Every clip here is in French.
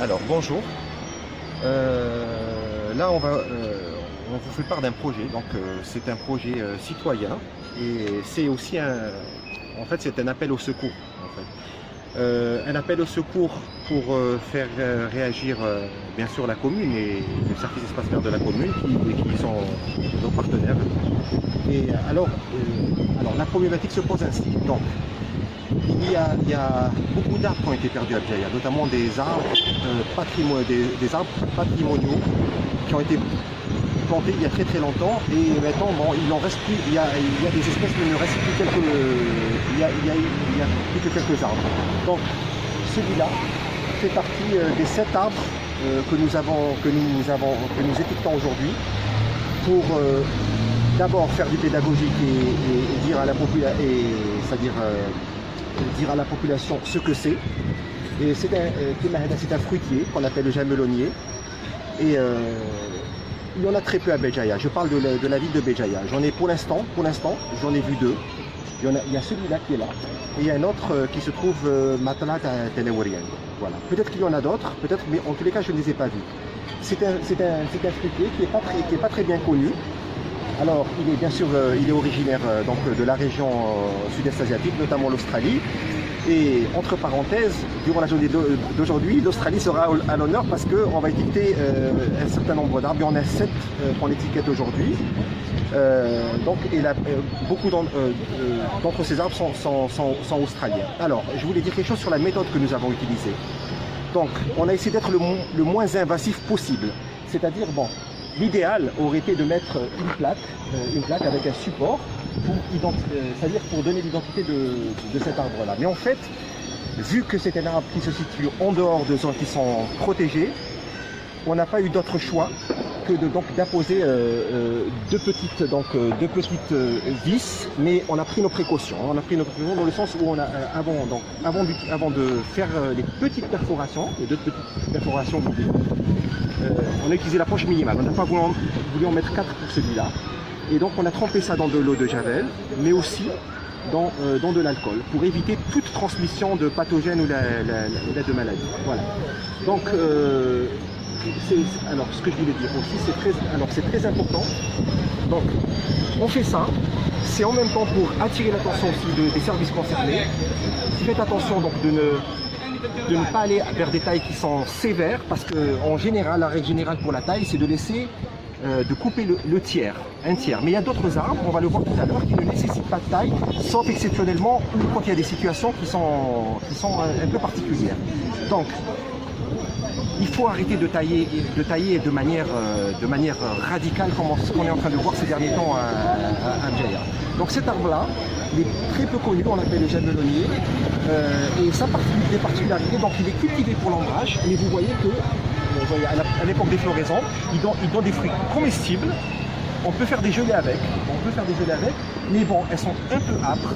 Alors bonjour, là on vous fait part d'un projet, donc c'est un projet citoyen et c'est aussi en fait c'est un appel au secours en fait. Un appel au secours pour faire réagir bien sûr la commune et le service espace vert de la commune qui sont nos partenaires. Et alors la problématique se pose ainsi. Donc, il y a beaucoup d'arbres qui ont été perdus à Bjaïa, notamment des arbres, des arbres patrimoniaux qui ont été plantés il y a très très longtemps et maintenant bon, il en reste plus, il y a des espèces mais il ne reste plus il y a plus que quelques arbres. Donc celui-là fait partie des 7 arbres que nous étiquetons aujourd'hui pour d'abord faire du pédagogique et dire à la population, c'est-à-dire dire à la population ce que c'est. Et c'est un fruitier qu'on appelle le jamelonnier. Et il y en a très peu à Béjaïa. Je parle de la ville de Béjaïa. J'en ai pour l'instant, j'en ai vu 2. Il y a celui-là qui est là. Et il y a un autre qui se trouve Matala Telewarian. Voilà. Peut-être qu'il y en a d'autres, peut-être, mais en tous les cas, je ne les ai pas vus. C'est un fruitier qui n'est pas très bien connu. Alors, il est bien sûr originaire donc, de la région sud-est asiatique, notamment l'Australie. Et entre parenthèses, durant la journée d'aujourd'hui, l'Australie sera à l'honneur parce qu'on va étiqueter un certain nombre d'arbres. Il y en a 7 qu'on étiquette aujourd'hui. Beaucoup d'entre ces arbres sont australiens. Alors, je voulais dire quelque chose sur la méthode que nous avons utilisée. Donc, on a essayé d'être le moins invasif possible. C'est-à-dire, bon, l'idéal aurait été de mettre une plaque avec un support, c'est-à-dire pour donner l'identité de cet arbre-là. Mais en fait, vu que c'est un arbre qui se situe en dehors de zones qui sont protégées, on n'a pas eu d'autre choix que d'apposer deux petites vis, mais on a pris nos précautions. On a pris nos précautions dans le sens où on a avant de faire les petites perforations, les 2 petites perforations, on a utilisé l'approche minimale. On n'a pas voulu en mettre 4 pour celui-là. Et donc on a trempé ça dans de l'eau de javel, mais aussi dans de l'alcool, pour éviter toute transmission de pathogènes ou de maladies. Voilà. Donc alors ce que je voulais dire aussi, c'est très important. Donc on fait ça, c'est en même temps pour attirer l'attention aussi des services concernés. Faites attention donc de ne pas aller vers des tailles qui sont sévères, parce qu'en général, la règle générale pour la taille, c'est de laisser de couper un tiers. Mais il y a d'autres arbres, on va le voir tout à l'heure, qui ne nécessitent pas de taille, sauf exceptionnellement ou quand il y a des situations qui sont un peu particulières. Donc, il faut arrêter de tailler de manière radicale, comme ce qu'on est en train de voir ces derniers temps à Bjaïa. Donc cet arbre-là, il est très peu connu, on l'appelle le jamelonnier, et sa particularité, donc il est cultivé pour l'ombrage, mais vous voyez que à l'époque des floraisons, il donne des fruits comestibles. On peut faire des gelées avec, mais bon, elles sont un peu âpres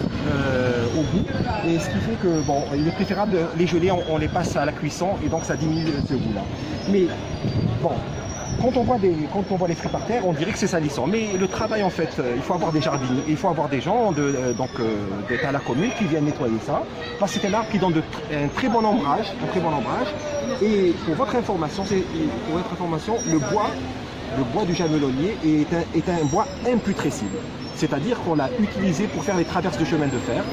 au goût, et ce qui fait que bon, il est préférable de les geler, on les passe à la cuisson, et donc ça diminue ce goût-là. Mais bon, quand on voit les fruits par terre, on dirait que c'est salissant. Mais le travail, en fait, il faut avoir des jardiniers, il faut avoir des gens à la commune qui viennent nettoyer ça, parce que c'est un arbre qui donne un très bon ombrage, et pour votre information, le bois du jamelonnier est un bois imputrescible. C'est-à-dire qu'on l'a utilisé pour faire les traverses de chemin de fer.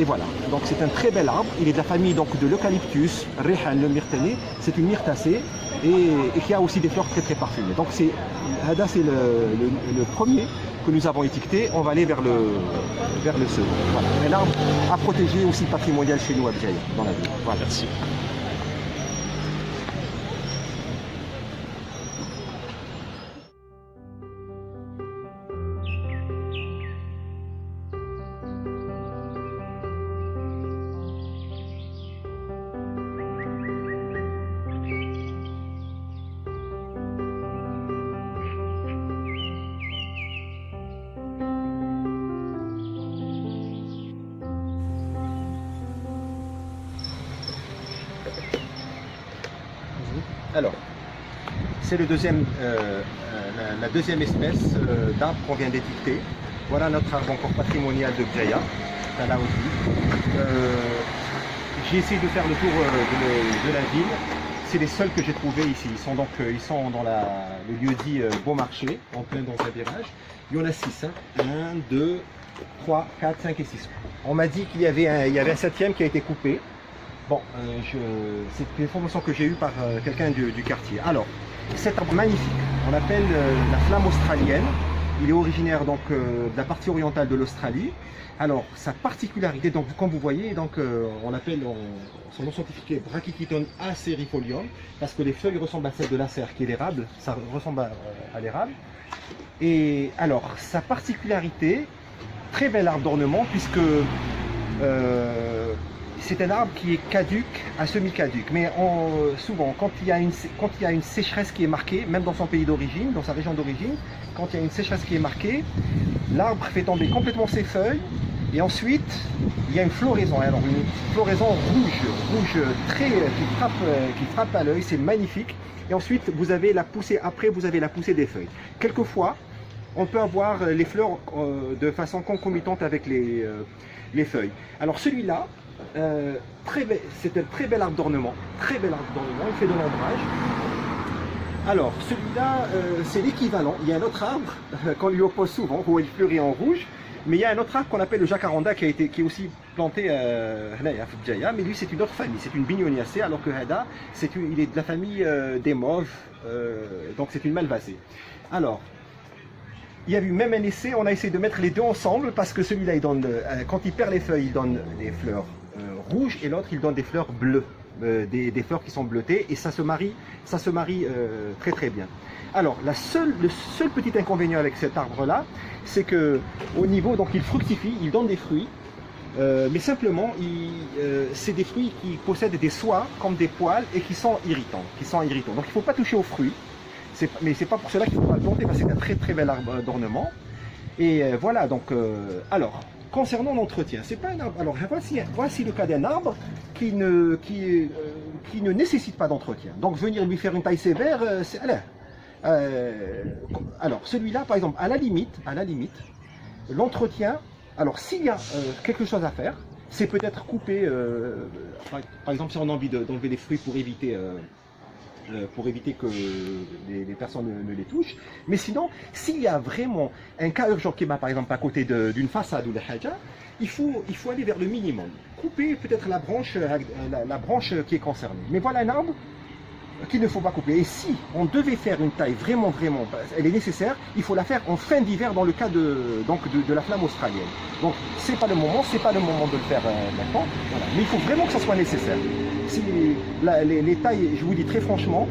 Et voilà, donc c'est un très bel arbre. Il est de la famille donc, de l'eucalyptus, Rehan, le myrtillé. C'est une myrtacée et qui a aussi des fleurs très très parfumées. Donc c'est le premier que nous avons étiqueté. On va aller vers le second. Voilà, un arbre à protéger aussi patrimonial chez nous à Bjaïa, dans la ville. Voilà. Merci. Alors, c'est la deuxième espèce d'arbre qu'on vient d'étiqueter. Voilà notre arbre encore patrimonial de Bjaïa, là aussi. J'ai essayé de faire le tour de la ville. c'est les seuls que j'ai trouvés ici. Ils sont dans le lieu dit Beaumarchais, en plein dans un virage. Il y en a 6, hein. 1, 2, 3, 4, 5 et 6. On m'a dit qu'il y avait un septième qui a été coupé. Bon, c'est une information que j'ai eue par quelqu'un du quartier. Alors, cet arbre magnifique, on l'appelle la flamme australienne. Il est originaire donc de la partie orientale de l'Australie. Alors, sa particularité, donc comme vous voyez, donc on appelle son nom scientifique est Brachychiton acerifolium, parce que les feuilles ressemblent à celles de l'acer qui est l'érable, ça ressemble à l'érable. Et alors, sa particularité, très bel arbre d'ornement, puisque c'est un arbre qui est caduc à semi-caduc, mais souvent quand il y a une sécheresse qui est marquée, même dans son pays d'origine, dans sa région d'origine, quand il y a une sécheresse qui est marquée, l'arbre fait tomber complètement ses feuilles et ensuite il y a une floraison, alors une floraison rouge très qui frappe à l'œil, c'est magnifique. Et ensuite vous avez la poussée, après vous avez la poussée des feuilles. Quelquefois on peut avoir les fleurs de façon concomitante avec les feuilles. Alors celui-là, c'est un très bel arbre d'ornement, il fait de l'ombrage. Alors celui-là, c'est l'équivalent, il y a un autre arbre qu'on lui oppose souvent, où il fleurit en rouge, mais il y a un autre arbre qu'on appelle le jacaranda qui est aussi planté à Fidjaya, mais lui c'est une autre famille, c'est une bignoniacée, alors que Hada, il est de la famille des mauves, donc c'est une malvacée. Alors, il y a eu même un essai, on a essayé de mettre les deux ensemble, parce que celui-là, quand il perd les feuilles, il donne des fleurs rouges, et l'autre, il donne des fleurs bleues, des fleurs qui sont bleutées, et ça se marie très très bien. Alors, le seul petit inconvénient avec cet arbre-là, c'est que au niveau, donc il fructifie, il donne des fruits, mais simplement, c'est des fruits qui possèdent des soies, comme des poils, et qui sont irritants. Donc il ne faut pas toucher aux fruits. Mais c'est pas pour cela qu'il faut pas le planter, parce que c'est un très très bel arbre d'ornement. Et voilà, donc alors concernant l'entretien, c'est pas un arbre. Alors voici le cas d'un arbre qui ne nécessite pas d'entretien. Donc venir lui faire une taille sévère, c'est alors celui-là par exemple, à la limite, l'entretien. Alors s'il y a quelque chose à faire, c'est peut-être couper. Par exemple, si on a envie d'enlever les fruits pour éviter que les personnes ne les touchent. Mais sinon, s'il y a vraiment un cas urgent qui est par exemple à côté d'une façade ou de haja, il faut aller vers le minimum. Couper peut-être la branche qui est concernée. Mais voilà un arbre qu'il ne faut pas couper. Et si on devait faire une taille vraiment, elle est nécessaire, il faut la faire en fin d'hiver dans le cas de la flamme australienne. Donc c'est pas le moment de le faire maintenant. Voilà. Mais il faut vraiment que ça soit nécessaire. Si les tailles, je vous dis très franchement,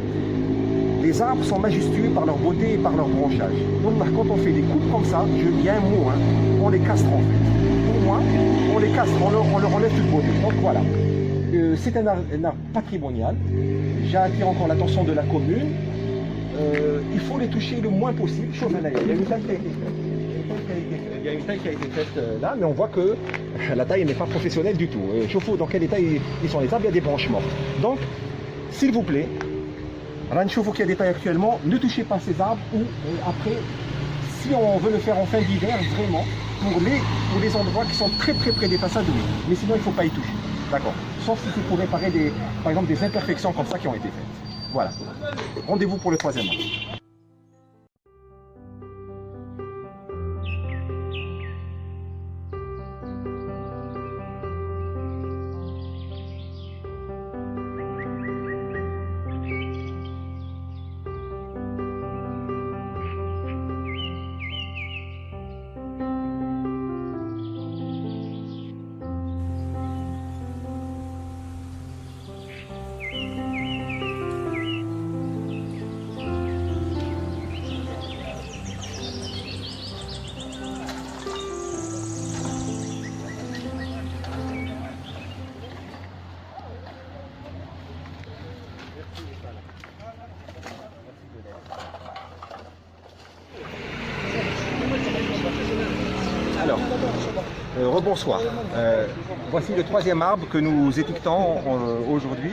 les arbres sont majestueux par leur beauté et par leur branchage. Donc quand on fait des coupes comme ça, il y a un mot, hein, on les castre en fait. Pour moi, on les castre, on leur enlève toute beauté. Donc voilà. C'est un arbre patrimonial. J'attire encore l'attention de la commune. Il faut les toucher le moins possible. Il y a une taille qui a été faite là, mais on voit que la taille n'est pas professionnelle du tout. Chauffe-eau, dans quel état ils sont les arbres, il y a des branches mortes. Donc, s'il vous plaît, Ranchoufou qui a des tailles actuellement, ne touchez pas ces arbres ou après, si on veut le faire en fin d'hiver, vraiment, pour les endroits qui sont très près des façades, oui. Mais sinon, il ne faut pas y toucher. D'accord. Sauf si c'est pour réparer par exemple des imperfections comme ça qui ont été faites. Voilà. Rendez-vous pour le troisième arbre. Alors, rebonsoir. Voici le troisième arbre que nous étiquetons aujourd'hui.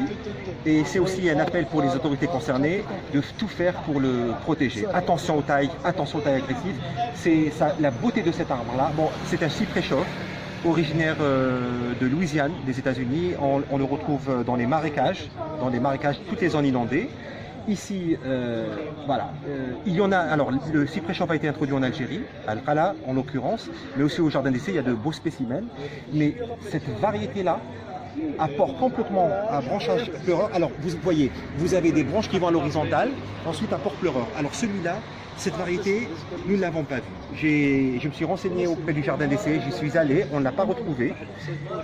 Et c'est aussi un appel pour les autorités concernées de tout faire pour le protéger. Attention aux tailles agressives. C'est la beauté de cet arbre-là. Bon, c'est un cyprès chauve. originaire de Louisiane, des États-Unis. On le retrouve dans les marécages, toutes les zones inondées. Ici, voilà, il y en a. Alors, le cyprès chauve a été introduit en Algérie, à Al-Khala en l'occurrence, mais aussi au jardin d'essai. Il y a de beaux spécimens. Mais cette variété-là apporte complètement à branchage pleureur. Alors, vous voyez, vous avez des branches qui vont à l'horizontale, ensuite apport pleureur. Alors, celui-là, cette variété, nous ne l'avons pas vue. Je me suis renseigné auprès du jardin d'essai, j'y suis allé, on ne l'a pas retrouvé.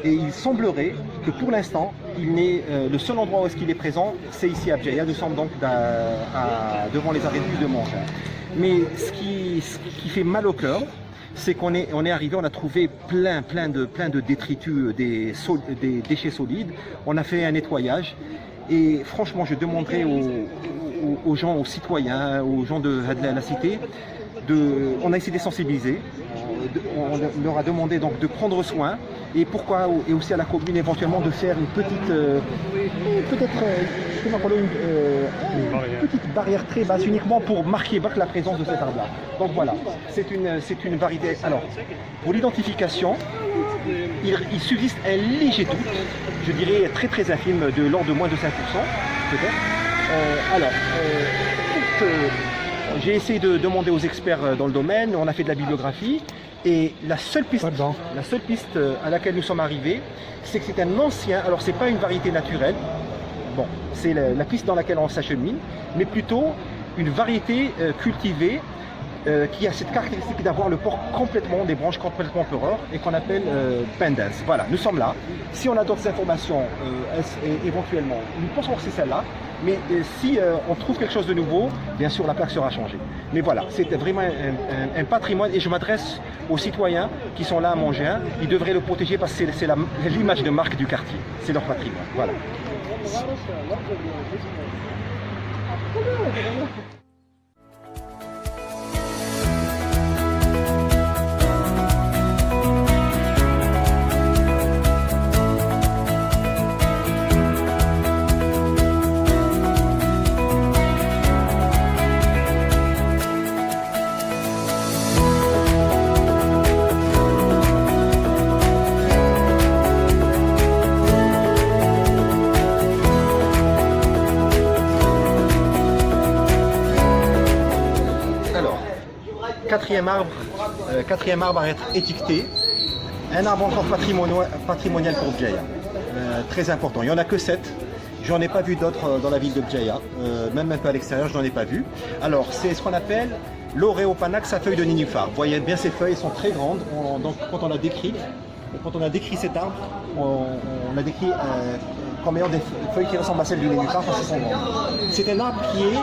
Et il semblerait que pour l'instant, le seul endroit où il est présent, c'est ici à Bjaya. Nous sommes donc devant les arrêts de bus de Montréal. Mais ce qui fait mal au cœur, c'est qu'on est arrivé, on a trouvé plein de détritus, des déchets solides. On a fait un nettoyage. Et franchement, je demanderais aux gens, aux citoyens, aux gens de la cité, on a essayé de les sensibiliser, on leur a demandé donc de prendre soin et aussi à la commune éventuellement de faire une petite, petite barrière très basse uniquement pour marquer la présence de cet arbre-là. Donc voilà, c'est une variété. Alors, pour l'identification, il subsiste un léger doute, je dirais très infime, de l'ordre de moins de 5% peut-être. J'ai essayé de demander aux experts dans le domaine, on a fait de la bibliographie et la seule piste à laquelle nous sommes arrivés, c'est que c'est un ancien, alors c'est pas une variété naturelle, bon, c'est la piste dans laquelle on s'achemine, mais plutôt une variété cultivée qui a cette caractéristique d'avoir le port complètement, des branches complètement pleureurs et qu'on appelle pendens. Voilà, nous sommes là. Si on a d'autres informations, éventuellement, nous pensons que c'est celle-là. Mais si on trouve quelque chose de nouveau, bien sûr la plaque sera changée. Mais voilà, c'est vraiment un patrimoine et je m'adresse aux citoyens qui sont là à Montgéin. Ils devraient le protéger parce que c'est l'image de marque du quartier. C'est leur patrimoine. Voilà. Quatrième arbre à être étiqueté, un arbre encore patrimonial pour Bjaya, très important. Il n'y en a que 7, j'en ai pas vu d'autres dans la ville de Bjaya, même un peu à l'extérieur, je n'en ai pas vu. Alors c'est ce qu'on appelle l'Oreopanax à feuilles de nénuphar. Vous voyez bien ces feuilles sont très grandes, donc quand on a décrit cet arbre, on a décrit comme ayant des feuilles qui ressemblent à celles du nénuphar parce qu'elles sont grandes. C'est un arbre qui est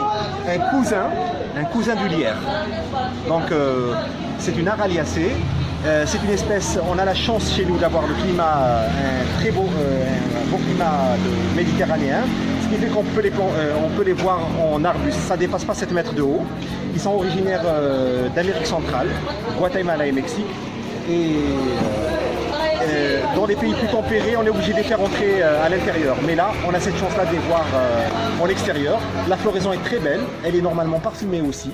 un cousin du lierre. Donc c'est une araliacée. C'est une espèce, on a la chance chez nous d'avoir le climat, un beau climat méditerranéen, ce qui fait qu'on peut les voir en arbustes, ça ne dépasse pas 7 mètres de haut. Ils sont originaires d'Amérique centrale, Guatemala et Mexique. Et dans les pays plus tempérés, on est obligé de les faire entrer à l'intérieur. Mais là, on a cette chance-là de les voir en extérieur. La floraison est très belle, elle est normalement parfumée aussi.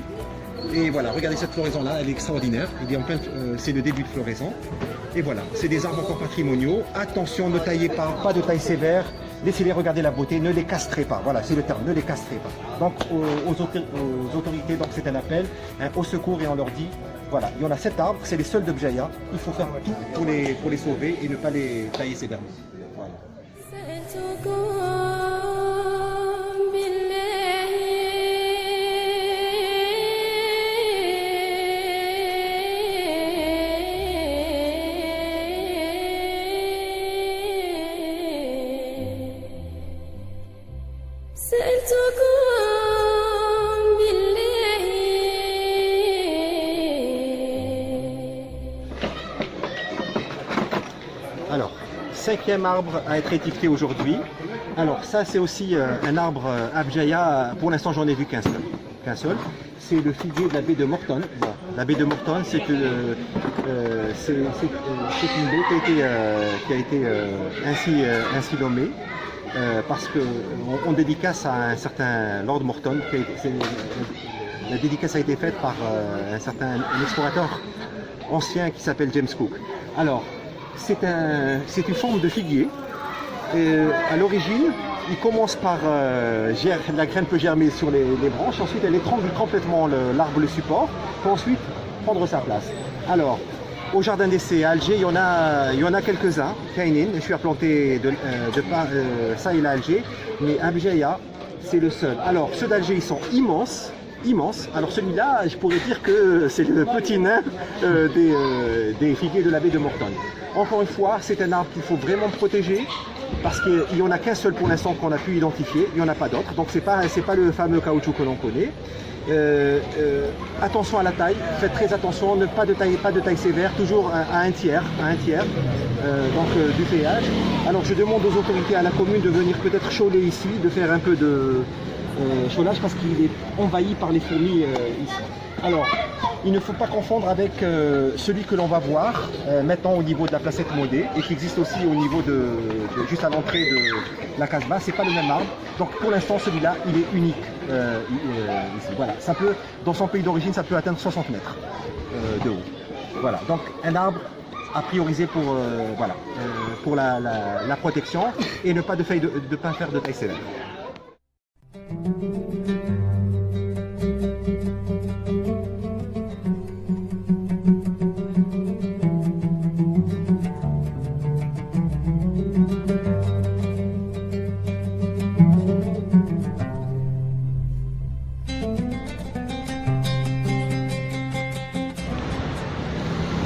Et voilà, regardez cette floraison-là, elle est extraordinaire. C'est le début de floraison. Et voilà, c'est des arbres encore patrimoniaux. Attention, ne taillez pas de taille sévère. Laissez-les regarder la beauté, ne les castrez pas. Voilà, c'est le terme, ne les castrez pas. Donc aux autorités, donc c'est un appel, au secours, et on leur dit, voilà, il y en a 7 arbres, c'est les seuls de Bjaya. Il faut faire tout pour les sauver et ne pas les tailler sévèrement. Voilà. Alors, 5e arbre à être étiqueté aujourd'hui. Alors ça c'est aussi un arbre à Bjaya, pour l'instant j'en ai vu qu'un seul. C'est le figuier de la baie de Morton. Bon, la baie de Morton c'est une baie qui a été ainsi nommée. Parce qu'on dédicace à un certain Lord Morton, la dédicace a été faite par un explorateur ancien qui s'appelle James Cook. Alors, c'est une forme de figuier. À l'origine, il commence par la graine peut germer sur les branches, ensuite elle étrangle complètement l'arbre, le support, pour ensuite prendre sa place. Alors, au jardin d'essai à Alger, il y en a quelques-uns, Kainin, je suis à planter ça et là à Alger, mais à Bjaya, c'est le seul. Alors, ceux d'Alger, ils sont immenses. Alors celui-là, je pourrais dire que c'est le petit nain des figuiers de la baie de Morton. Encore une fois, c'est un arbre qu'il faut vraiment protéger parce qu'il n'y en a qu'un seul pour l'instant qu'on a pu identifier, il n'y en a pas d'autres, donc c'est pas le fameux caoutchouc que l'on connaît. Attention à la taille, faites très attention, pas de taille sévère, toujours à un tiers du péage. Alors je demande aux autorités à la commune de venir peut-être chauler ici, de faire un peu de chaulage parce qu'il est envahi par les fourmis ici. Alors, il ne faut pas confondre avec celui que l'on va voir maintenant au niveau de la placette Modé et qui existe aussi au niveau juste à l'entrée de la Casbah. C'est pas le même arbre. Donc pour l'instant, celui-là, il est unique ici. Voilà. Ça peut, dans son pays d'origine, ça peut atteindre 60 mètres de haut. Voilà. Donc un arbre à prioriser pour la protection et ne pas faire de taille sévère.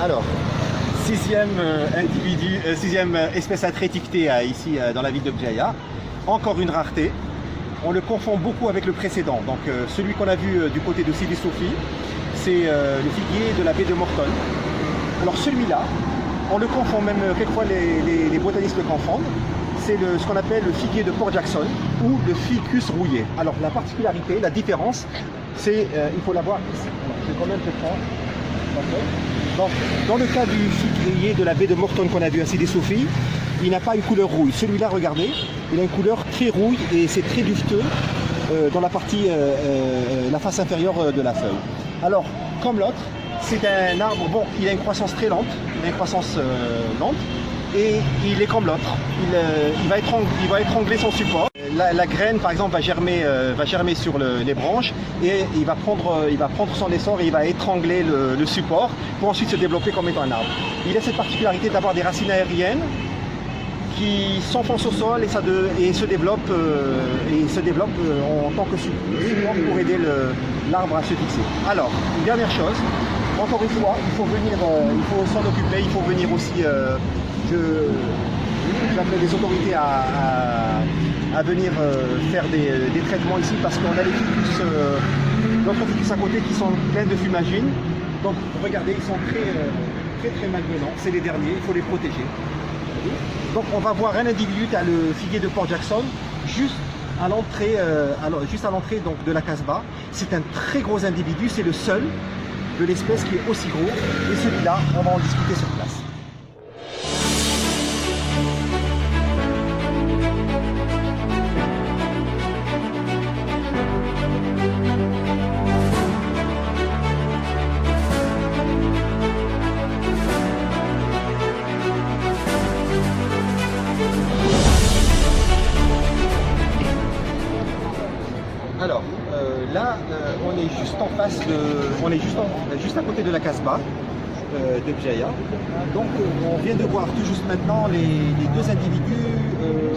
Alors, sixième espèce à être étiquetée ici dans la ville de Bjaya. Encore une rareté. On le confond beaucoup avec le précédent. Donc celui qu'on a vu du côté de Sidi Soufi, c'est le figuier de la baie de Morton. Alors celui-là, on le confond même, quelquefois les botanistes le confondent. C'est ce qu'on appelle le figuier de Port Jackson ou le ficus rouillé. Alors la particularité, la différence, c'est, il faut la voir ici. Alors, je vais quand même te prendre. Donc, dans le cas du figuier de la baie de Morton qu'on a vu à Sidi Soufi, il n'a pas une couleur rouille. Celui-là, regardez, il a une couleur très rouille et c'est très dufteux dans la partie, la face inférieure de la feuille. Alors, comme l'autre, c'est un arbre, bon, il a une croissance très lente, lente, et il est comme l'autre. Il va étrangler son support. La graine, par exemple, va germer sur les branches et il va prendre son essor et il va étrangler le support pour ensuite se développer comme étant un arbre. Il a cette particularité d'avoir des racines aériennes qui s'enfoncent au sol et se développent en tant que support pour aider l'arbre à se fixer. Alors, une dernière chose, encore une fois, il faut s'en occuper, il faut venir aussi, j'appelle les autorités à venir faire des traitements ici parce qu'on a les ficus, d'autres ficus à côté qui sont pleins de fumagine. Donc regardez, ils sont très malvenants, c'est les derniers, il faut les protéger. Donc on va voir un individu, tu as le figuier de Port Jackson, juste à l'entrée donc de la Casbah. C'est un très gros individu, c'est le seul de l'espèce qui est aussi gros. Et celui-là, on va en discuter sur place. Alors là, on est juste en face juste à côté de la Casbah de Bjaya. Donc on vient de voir tout juste maintenant les deux individus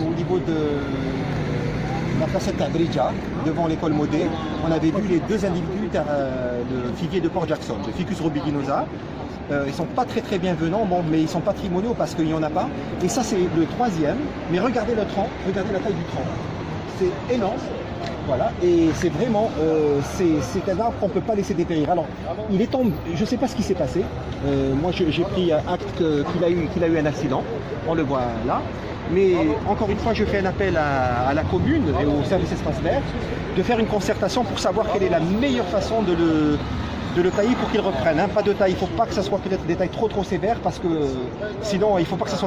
au niveau de la placette Tabrija, devant l'école Modé. On avait vu les deux individus de figuier de Port Jackson, de Ficus rubiginosa. Ils sont pas très bien venants, bon, mais ils sont patrimoniaux parce qu'il n'y en a pas. Et ça c'est le troisième. Mais regardez le tronc, regardez la taille du tronc. C'est énorme. Voilà, et c'est vraiment, c'est un arbre qu'on ne peut pas laisser dépérir. Alors, il est tombé, je ne sais pas ce qui s'est passé. Moi, j'ai pris acte qu'il a eu un accident. On le voit là. Mais encore une fois, je fais un appel à la commune et au service espace vert de faire une concertation pour savoir quelle est la meilleure façon de de le tailler pour qu'il reprenne. Hein. Pas de taille, il ne faut pas que ça soit peut-être des tailles trop sévères parce que sinon il ne faut pas que ça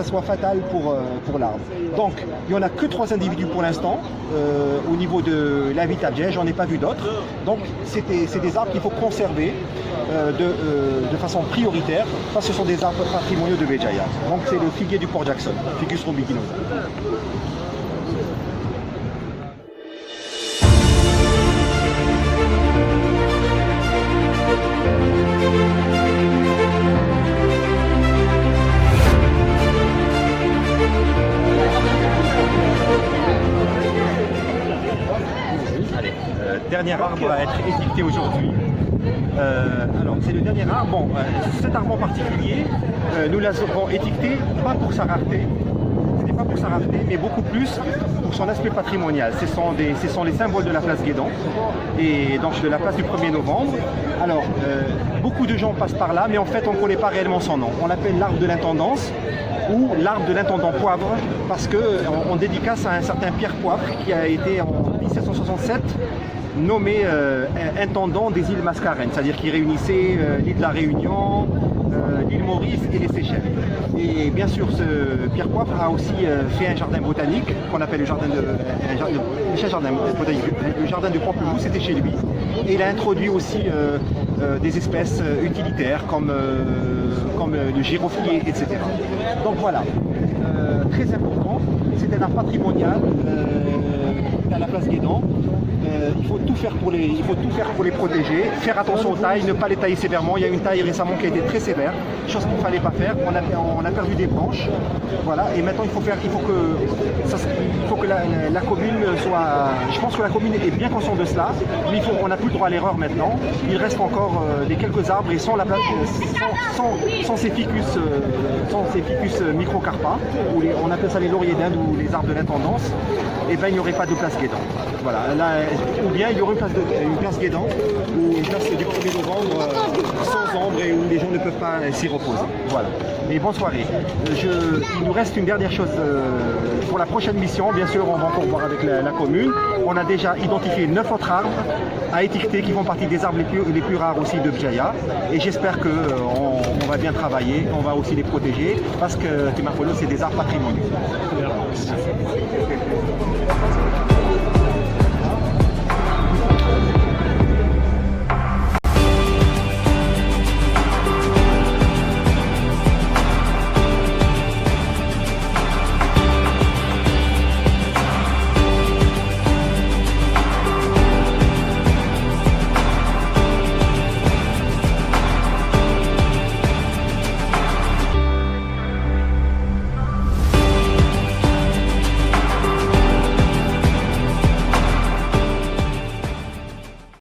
soit fatal pour l'arbre. Donc il n'y en a que 3 individus pour l'instant au niveau de la Vitabdiae, j'en ai pas vu d'autres. Donc c'est des arbres qu'il faut conserver de façon prioritaire parce que ce sont des arbres patrimoniaux de Béjaïa. Donc c'est le figuier du Port Jackson, Ficus rubiginosa. Allez, dernier arbre à être étiqueté aujourd'hui. Alors c'est le dernier arbre. Bon, cet arbre en particulier, nous l'avons étiqueté pas pour sa rareté, pas pour sa rareté, mais beaucoup plus pour son aspect patrimonial. Ce sont les symboles de la place Guédan et donc de la place du 1er novembre. Alors, beaucoup de gens passent par là, mais en fait, on ne connaît pas réellement son nom. On l'appelle l'arbre de l'intendance ou l'arbre de l'intendant Poivre, parce qu'on dédicace à un certain Pierre Poivre qui a été en 1767 nommé intendant des îles Mascarenes, c'est-à-dire qui réunissait l'île de la Réunion, l'île Maurice et les Seychelles. Et bien sûr, ce Pierre Poivre a aussi fait un jardin botanique qu'on appelle le jardin de Pamplemousse, c'était chez lui. Et il a introduit aussi des espèces utilitaires comme le giroflier, etc. Donc voilà, très important, c'est un art patrimonial à la place Guédan. Il faut tout faire pour les protéger, faire attention aux tailles, ne pas les tailler sévèrement. Il y a une taille récemment qui a été très sévère, chose qu'il ne fallait pas faire. On a perdu des branches, voilà. Et maintenant il faut que la commune soit. Je pense que la commune est bien consciente de cela, mais on n'a plus le droit à l'erreur maintenant. Il reste encore les quelques arbres et sans ces ficus microcarpa, on appelle ça les lauriers d'Inde ou les arbres de l'intendance. Et ben il n'y aurait pas de place Guédan. Voilà. Là, ou bien il y aurait une place Guédan ou une place du 1er novembre sans ombre et où les gens ne peuvent pas s'y reposer. Voilà. Mais bonne soirée. Il nous reste une dernière chose pour la prochaine mission. Bien sûr, on va encore voir avec la commune. On a déjà identifié 9 autres arbres à étiqueter qui font partie des arbres les plus rares aussi de Béjaïa. Et j'espère qu'on va bien travailler, on va aussi les protéger parce que Timapolo, c'est des arbres patrimoniaux. Merci.